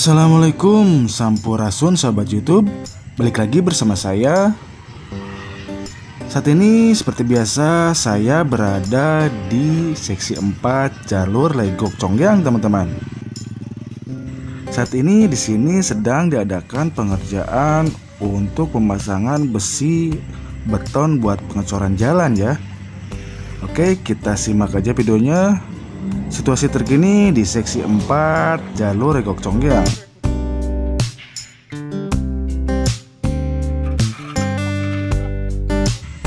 Assalamualaikum Sampurasun sahabat YouTube. Balik lagi bersama saya. Saat ini seperti biasa saya berada di seksi 4 jalur Legok Congyang, teman-teman. Saat ini di sini sedang diadakan pengerjaan untuk pemasangan besi beton buat pengecoran jalan ya. Oke, kita simak aja videonya. Situasi terkini di seksi 4 jalur Legok Congyang.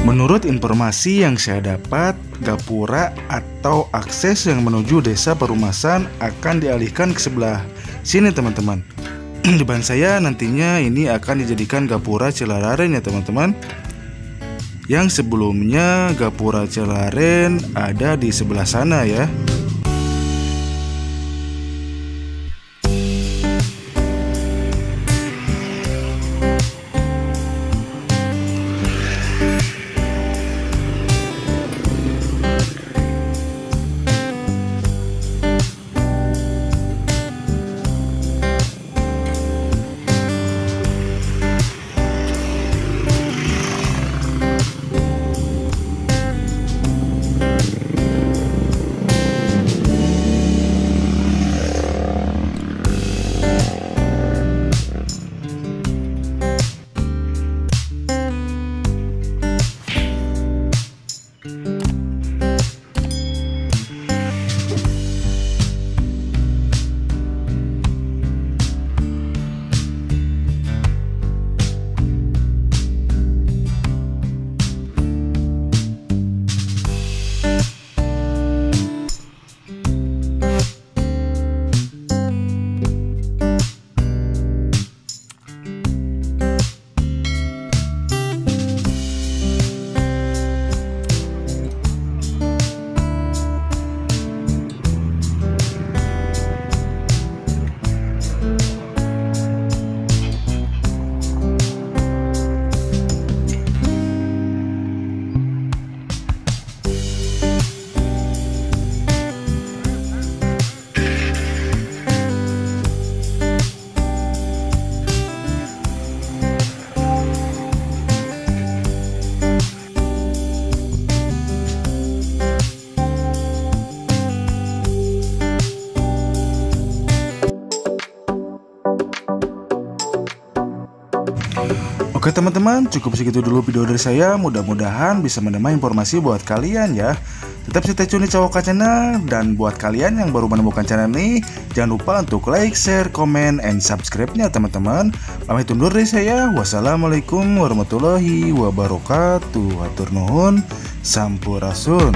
Menurut informasi yang saya dapat, gapura atau akses yang menuju desa Perumasan akan dialihkan ke sebelah sini, teman-teman. Di depan saya nantinya ini akan dijadikan gapura Cilararen ya, teman-teman. Yang sebelumnya gapura Cilararen ada di sebelah sana ya. Oke teman-teman, cukup segitu dulu video dari saya. Mudah-mudahan bisa menambah informasi buat kalian ya. Tetap stay tune di Cawaka Channel. Dan buat kalian yang baru menemukan channel ini, jangan lupa untuk like, share, comment, and subscribe-nya teman-teman. Pamit undur dari saya. Wassalamualaikum warahmatullahi wabarakatuh. Hatur nuhun, sampurasun.